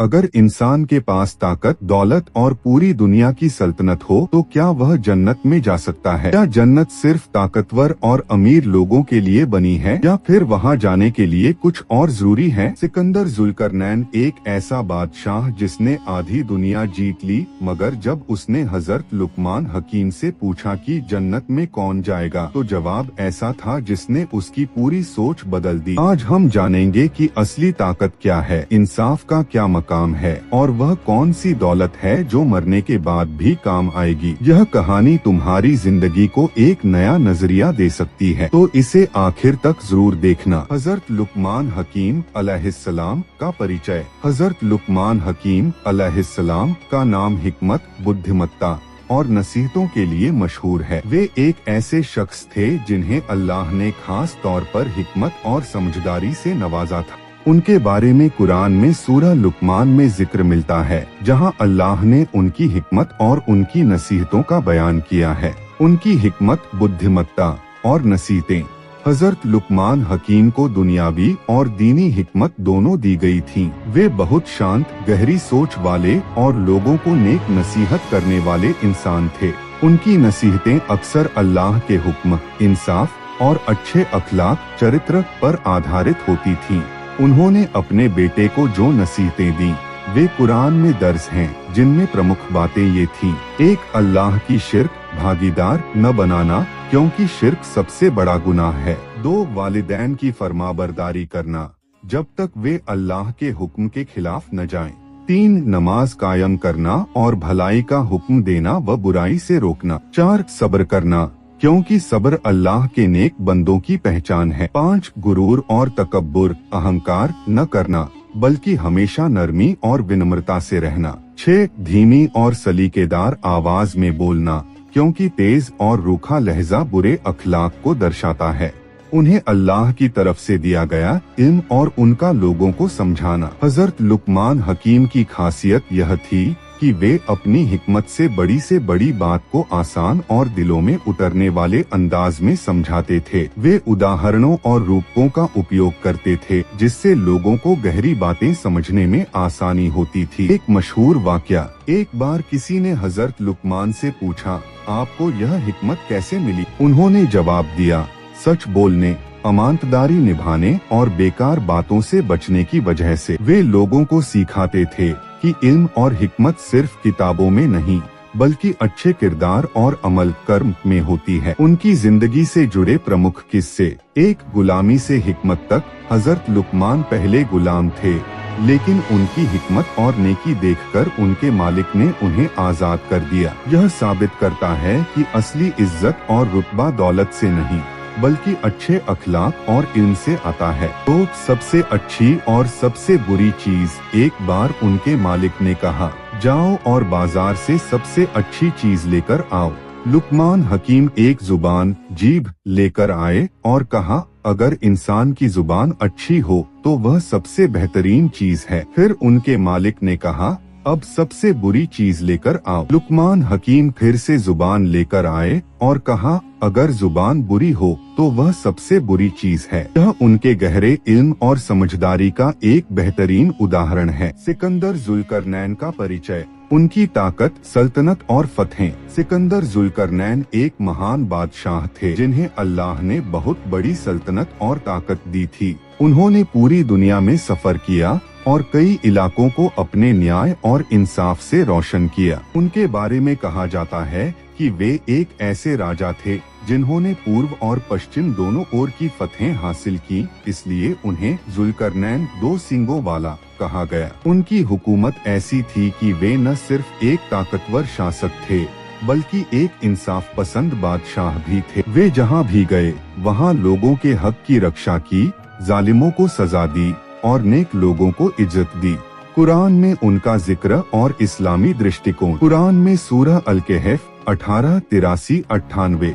अगर इंसान के पास ताकत, दौलत और पूरी दुनिया की सल्तनत हो तो क्या वह जन्नत में जा सकता है? क्या जन्नत सिर्फ ताकतवर और अमीर लोगों के लिए बनी है या फिर वहां जाने के लिए कुछ और जरूरी है? सिकंदर जुल्करनैन एक ऐसा बादशाह जिसने आधी दुनिया जीत ली, मगर जब उसने हजरत लुकमान हकीम से पूछा कि जन्नत में कौन जाएगा तो जवाब ऐसा था जिसने उसकी पूरी सोच बदल दी। आज हम जानेंगे कि असली ताकत क्या है, इंसाफ का क्या काम है और वह कौन सी दौलत है जो मरने के बाद भी काम आएगी। यह कहानी तुम्हारी जिंदगी को एक नया नजरिया दे सकती है, तो इसे आखिर तक जरूर देखना। हजरत लुकमान हकीम अलैहिस्सलाम का परिचय। हजरत लुकमान हकीम अलैहिस्सलाम का नाम हिकमत, बुद्धिमत्ता और नसीहतों के लिए मशहूर है। वे एक ऐसे शख्स थे जिन्हें अल्लाह ने खास तौर पर हिकमत और समझदारी से नवाजा था। उनके बारे में कुरान में सूरह लुकमान में जिक्र मिलता है, जहां अल्लाह ने उनकी हिकमत और उनकी नसीहतों का बयान किया है। उनकी हिकमत, बुद्धिमत्ता और नसीहतें। हजरत लुकमान हकीम को दुनियावी और दीनी हिकमत दोनों दी गई थीं। वे बहुत शांत, गहरी सोच वाले और लोगों को नेक नसीहत करने वाले इंसान थे। उनकी नसीहतें अक्सर अल्लाह के हुक्म, इंसाफ और अच्छे अखलाक, चरित्र पर आधारित होती थीं। उन्होंने अपने बेटे को जो नसीहतें दी वे कुरान में दर्ज हैं, जिनमें प्रमुख बातें ये थीं। एक, अल्लाह की शिर्क भागीदार न बनाना, क्योंकि शिर्क सबसे बड़ा गुनाह है। दो, वालिदैन की फरमाबरदारी करना जब तक वे अल्लाह के हुक्म के खिलाफ न जाएं। तीन, नमाज कायम करना और भलाई का हुक्म देना व बुराई से रोकना। चार, सब्र करना, क्योंकि सब्र अल्लाह के नेक बंदों की पहचान है। पाँच, गुरूर और तकब्बुर, अहंकार न करना, बल्कि हमेशा नरमी और विनम्रता से रहना। छह, धीमी और सलीकेदार आवाज में बोलना, क्योंकि तेज और रूखा लहजा बुरे अखलाक को दर्शाता है। उन्हें अल्लाह की तरफ से दिया गया इल्म और उनका लोगों को समझाना। हजरत लुकमान हकीम की खासियत यह थी कि वे अपनी हिकमत से बड़ी बात को आसान और दिलों में उतरने वाले अंदाज में समझाते थे। वे उदाहरणों और रूपकों का उपयोग करते थे, जिससे लोगों को गहरी बातें समझने में आसानी होती थी। एक मशहूर वाकया। एक बार किसी ने हजरत लुकमान से पूछा, आपको यह हिकमत कैसे मिली? उन्होंने जवाब दिया, सच बोलने, अमानतदारी निभाने और बेकार बातों से बचने की वजह से। वे लोगों को सिखाते थे कि इल्म और हिकमत सिर्फ किताबों में नहीं, बल्कि अच्छे किरदार और अमल कर्म में होती है। उनकी जिंदगी से जुड़े प्रमुख किस्से। एक, गुलामी से हिकमत तक। हजरत लुकमान पहले गुलाम थे, लेकिन उनकी हिकमत और नेकी देखकर उनके मालिक ने उन्हें आजाद कर दिया। यह साबित करता है कि असली इज्जत और रुतबा दौलत से नहीं, बल्कि अच्छे अखलाक और इल्म से आता है। तो सबसे अच्छी और सबसे बुरी चीज। एक बार उनके मालिक ने कहा, जाओ और बाजार से सबसे अच्छी चीज लेकर आओ। लुकमान हकीम एक जुबान, जीभ लेकर आए और कहा, अगर इंसान की जुबान अच्छी हो तो वह सबसे बेहतरीन चीज है। फिर उनके मालिक ने कहा, अब सबसे बुरी चीज लेकर आओ। लुकमान हकीम फिर से जुबान लेकर आए और कहा, अगर जुबान बुरी हो तो वह सबसे बुरी चीज है। यह उनके गहरे इल्म और समझदारी का एक बेहतरीन उदाहरण है। सिकंदर जुल्करनैन का परिचय। उनकी ताकत, सल्तनत और फतहें। सिकंदर जुल्करनैन एक महान बादशाह थे, जिन्हें अल्लाह ने बहुत बड़ी सल्तनत और ताकत दी थी। उन्होंने पूरी दुनिया में सफर किया और कई इलाकों को अपने न्याय और इंसाफ से रोशन किया। उनके बारे में कहा जाता है कि वे एक ऐसे राजा थे जिन्होंने पूर्व और पश्चिम दोनों ओर की फतहें हासिल की, इसलिए उन्हें जुल्करनैन दो सींगों वाला कहा गया। उनकी हुकूमत ऐसी थी कि वे न सिर्फ एक ताकतवर शासक थे, बल्कि एक इंसाफ पसंद बादशाह भी थे। वे जहाँ भी गए वहाँ लोगों के हक की रक्षा की, जालिमों को सजा दी और नेक लोगों को इज्जत दी। कुरान में उनका जिक्र और इस्लामी दृष्टिकोण। कुरान में सूरह अल-कहफ 18-83-98।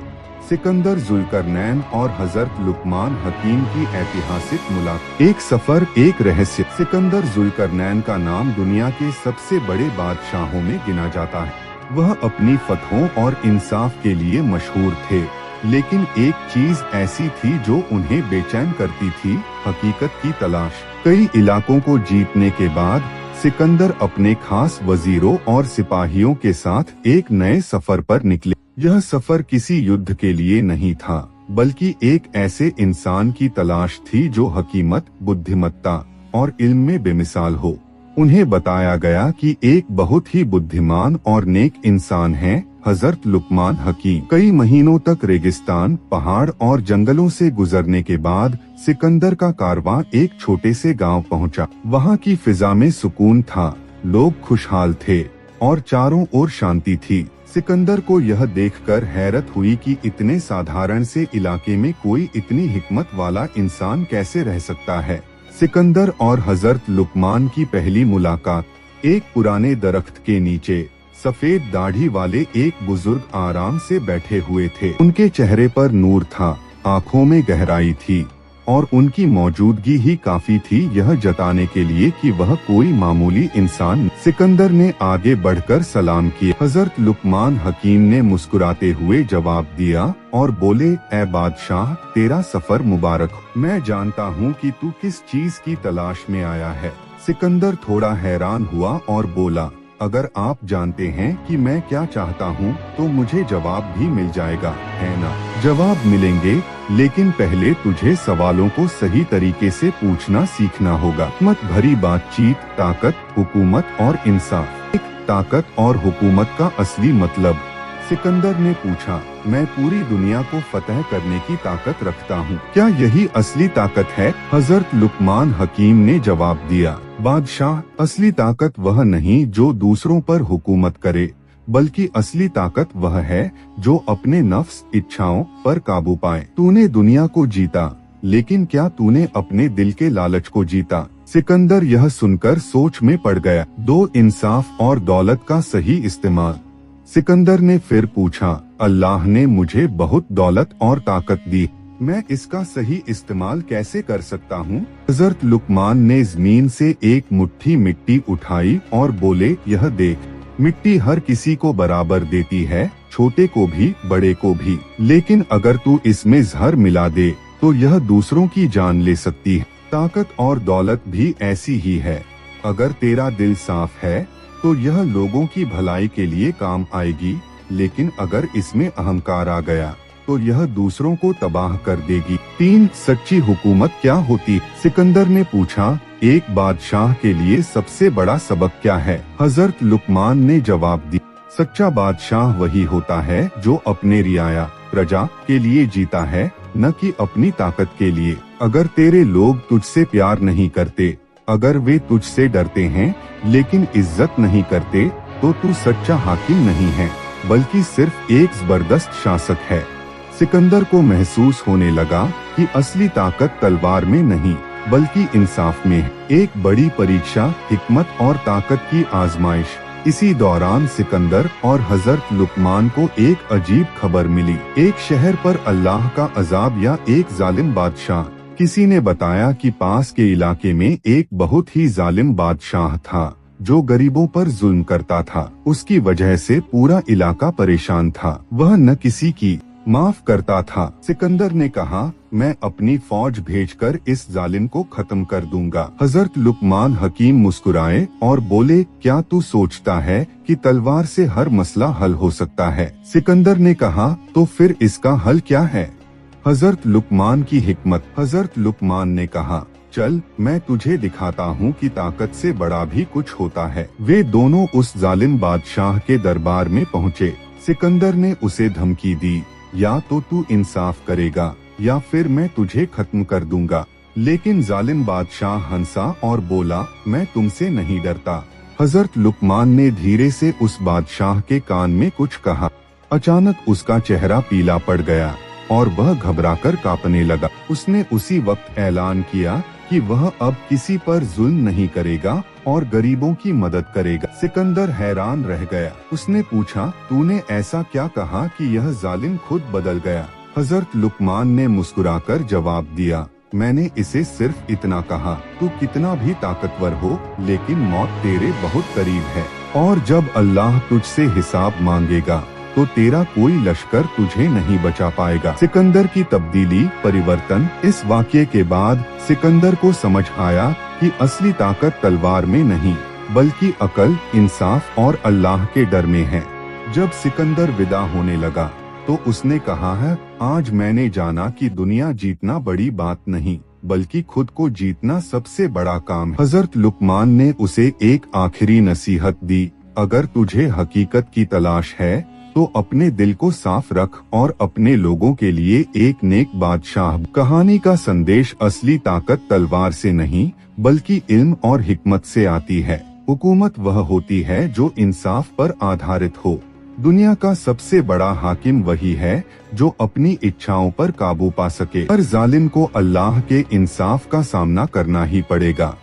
सिकंदर जुल्करनैन और हजरत लुकमान हकीम की ऐतिहासिक मुलाकात। एक सफर, एक रहस्य। सिकंदर जुल्करनैन का नाम दुनिया के सबसे बड़े बादशाहों में गिना जाता है। वह अपनी फतहों और इंसाफ के लिए मशहूर थे, लेकिन एक चीज ऐसी थी जो उन्हें बेचैन करती थी, हकीकत की तलाश। कई इलाकों को जीतने के बाद सिकंदर अपने खास वजीरों और सिपाहियों के साथ एक नए सफर पर निकले। यह सफर किसी युद्ध के लिए नहीं था, बल्कि एक ऐसे इंसान की तलाश थी जो हकीमत, बुद्धिमत्ता और इल्म में बेमिसाल हो। उन्हें बताया गया कि एक बहुत ही बुद्धिमान और नेक इंसान है, हजरत लुकमान हकीम। कई महीनों तक रेगिस्तान, पहाड़ और जंगलों से गुजरने के बाद सिकंदर का कारवां एक छोटे से गांव पहुंचा। वहां की फिजा में सुकून था, लोग खुशहाल थे और चारों ओर शांति थी। सिकंदर को यह देखकर हैरत हुई कि इतने साधारण से इलाके में कोई इतनी हिकमत वाला इंसान कैसे रह सकता है। सिकंदर और हजरत लुकमान की पहली मुलाकात एक पुराने दरख्त के नीचे सफेद दाढ़ी वाले एक बुजुर्ग आराम से बैठे हुए थे। उनके चेहरे पर नूर था, आंखों में गहराई थी और उनकी मौजूदगी ही काफी थी यह जताने के लिए कि वह कोई मामूली इंसान। सिकंदर ने आगे बढ़कर सलाम किया। हजरत लुकमान हकीम ने मुस्कुराते हुए जवाब दिया और बोले, ए बादशाह, तेरा सफर मुबारक हो। मैं जानता हूँ कि तू किस चीज की तलाश में आया है। सिकंदर थोड़ा हैरान हुआ और बोला, अगर आप जानते हैं कि मैं क्या चाहता हूँ तो मुझे जवाब भी मिल जाएगा, है ना? जवाब मिलेंगे, लेकिन पहले तुझे सवालों को सही तरीके से पूछना सीखना होगा। मत भरी बातचीत, ताकत, हुकूमत और इंसाफ। एक ताकत और हुकूमत का असली मतलब? सिकंदर ने पूछा, मैं पूरी दुनिया को फतह करने की ताकत रखता हूँ। क्या यही असली ताकत है? हजरत लुकमान हकीम ने जवाब दिया, बादशाह, असली ताकत वह नहीं जो दूसरों पर हुकूमत करे, बल्कि असली ताकत वह है जो अपने नफ्स, इच्छाओं पर काबू पाए। तूने दुनिया को जीता, लेकिन क्या तूने अपने दिल के लालच को जीता? सिकंदर यह सुनकर सोच में पड़ गया। दो, इंसाफ और दौलत का सही इस्तेमाल। सिकंदर ने फिर पूछा, अल्लाह ने मुझे बहुत दौलत और ताकत दी, मैं इसका सही इस्तेमाल कैसे कर सकता हूँ? हजरत लुकमान ने जमीन से एक मुट्ठी मिट्टी उठाई और बोले, यह देख, मिट्टी हर किसी को बराबर देती है, छोटे को भी, बड़े को भी। लेकिन अगर तू इसमें जहर मिला दे तो यह दूसरों की जान ले सकती है। ताकत और दौलत भी ऐसी ही है। अगर तेरा दिल साफ है तो यह लोगों की भलाई के लिए काम आएगी, लेकिन अगर इसमें अहंकार आ गया तो यह दूसरों को तबाह कर देगी। 3, सच्ची हुकूमत क्या होती? सिकंदर ने पूछा, एक बादशाह के लिए सबसे बड़ा सबक क्या है? हजरत लुकमान ने जवाब दिया, सच्चा बादशाह वही होता है जो अपने रियाया, प्रजा के लिए जीता है, न कि अपनी ताकत के लिए। अगर तेरे लोग तुझसे प्यार नहीं करते, अगर वे तुझसे डरते हैं लेकिन इज्जत नहीं करते, तो तू सच्चा हाकिम नहीं है, बल्कि सिर्फ एक जबरदस्त शासक है। सिकंदर को महसूस होने लगा कि असली ताकत तलवार में नहीं, बल्कि इंसाफ में है। एक बड़ी परीक्षा, हिकमत और ताकत की आजमाइश। इसी दौरान सिकंदर और हजरत लुकमान को एक अजीब खबर मिली। एक शहर पर अल्लाह का अजाब या एक जालिम बादशाह। किसी ने बताया कि पास के इलाके में एक बहुत ही जालिम बादशाह था जो गरीबों पर जुल्म करता था। उसकी वजह से पूरा इलाका परेशान था। वह न किसी की माफ करता था। सिकंदर ने कहा, मैं अपनी फौज भेजकर इस जालिम को खत्म कर दूंगा। हजरत लुकमान हकीम मुस्कुराए और बोले, क्या तू सोचता है कि तलवार से हर मसला हल हो सकता है? सिकंदर ने कहा, तो फिर इसका हल क्या है? हजरत लुकमान की हिकमत। हजरत लुकमान ने कहा, चल मैं तुझे दिखाता हूँ कि ताकत से बड़ा भी कुछ होता है। वे दोनों उस जालिम बादशाह के दरबार में पहुँचे। सिकंदर ने उसे धमकी दी, या तो तू इंसाफ करेगा या फिर मैं तुझे खत्म कर दूंगा। लेकिन जालिम बादशाह हंसा और बोला, मैं तुमसे नहीं डरता। हजरत लुकमान ने धीरे से उस बादशाह के कान में कुछ कहा। अचानक उसका चेहरा पीला पड़ गया और वह घबराकर कांपने लगा। उसने उसी वक्त ऐलान किया कि वह अब किसी पर जुल्म नहीं करेगा और गरीबों की मदद करेगा। सिकंदर हैरान रह गया। उसने पूछा, तूने ऐसा क्या कहा कि यह जालिम खुद बदल गया? हजरत लुकमान ने मुस्कुराकर जवाब दिया, मैंने इसे सिर्फ इतना कहा, तू कितना भी ताकतवर हो लेकिन मौत तेरे बहुत करीब है, और जब अल्लाह तुझसे हिसाब मांगेगा तो तेरा कोई लश्कर तुझे नहीं बचा पाएगा। सिकंदर की तब्दीली, परिवर्तन। इस वाक़ये के बाद सिकंदर को समझ आया कि असली ताकत तलवार में नहीं, बल्कि अकल, इंसाफ और अल्लाह के डर में है। जब सिकंदर विदा होने लगा तो उसने कहा है, आज मैंने जाना कि दुनिया जीतना बड़ी बात नहीं बल्कि खुद को जीतना सबसे बड़ा काम है। हजरत लुकमान ने उसे एक आखिरी नसीहत दी, अगर तुझे हकीकत की तलाश है तो अपने दिल को साफ रख और अपने लोगों के लिए एक नेक बादशाह। कहानी का संदेश असली ताकत तलवार से नहीं बल्कि इल्म और हिकमत से आती है। हुकूमत वह होती है जो इंसाफ पर आधारित हो। दुनिया का सबसे बड़ा हाकिम वही है जो अपनी इच्छाओं पर काबू पा सके। हर जालिम को अल्लाह के इंसाफ का सामना करना ही पड़ेगा।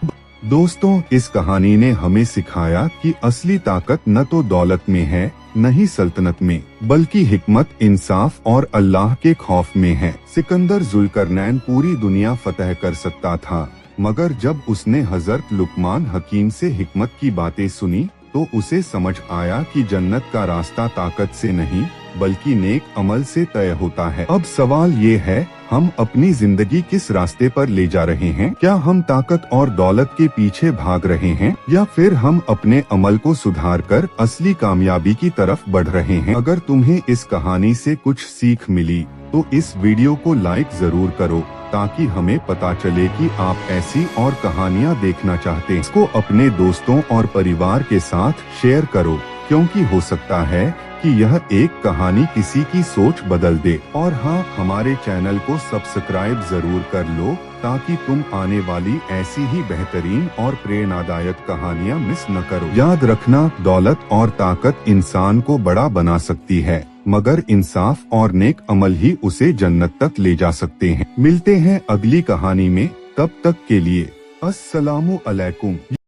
दोस्तों, इस कहानी ने हमें सिखाया कि असली ताकत न तो दौलत में है, न ही सल्तनत में, बल्कि हिकमत, इंसाफ और अल्लाह के खौफ में है। सिकंदर जुल्करनैन पूरी दुनिया फतह कर सकता था, मगर जब उसने हजरत लुकमान हकीम से हिकमत की बातें सुनी तो उसे समझ आया कि जन्नत का रास्ता ताकत से नहीं बल्कि नेक अमल से तय होता है। अब सवाल ये है, हम अपनी जिंदगी किस रास्ते पर ले जा रहे हैं? क्या हम ताकत और दौलत के पीछे भाग रहे हैं या फिर हम अपने अमल को सुधार कर असली कामयाबी की तरफ बढ़ रहे हैं? अगर तुम्हें इस कहानी से कुछ सीख मिली तो इस वीडियो को लाइक जरूर करो ताकि हमें पता चले कि आप ऐसी और कहानियाँ देखना चाहते हैं। इसको अपने दोस्तों और परिवार के साथ शेयर करो, क्योंकि हो सकता है कि यह एक कहानी किसी की सोच बदल दे। और हाँ, हमारे चैनल को सब्सक्राइब जरूर कर लो ताकि तुम आने वाली ऐसी ही बेहतरीन और प्रेरणादायक कहानियाँ मिस न करो। याद रखना, दौलत और ताकत इंसान को बड़ा बना सकती है, मगर इंसाफ और नेक अमल ही उसे जन्नत तक ले जा सकते हैं। मिलते हैं अगली कहानी में, तब तक के लिए अस्सलामु अलैकुम।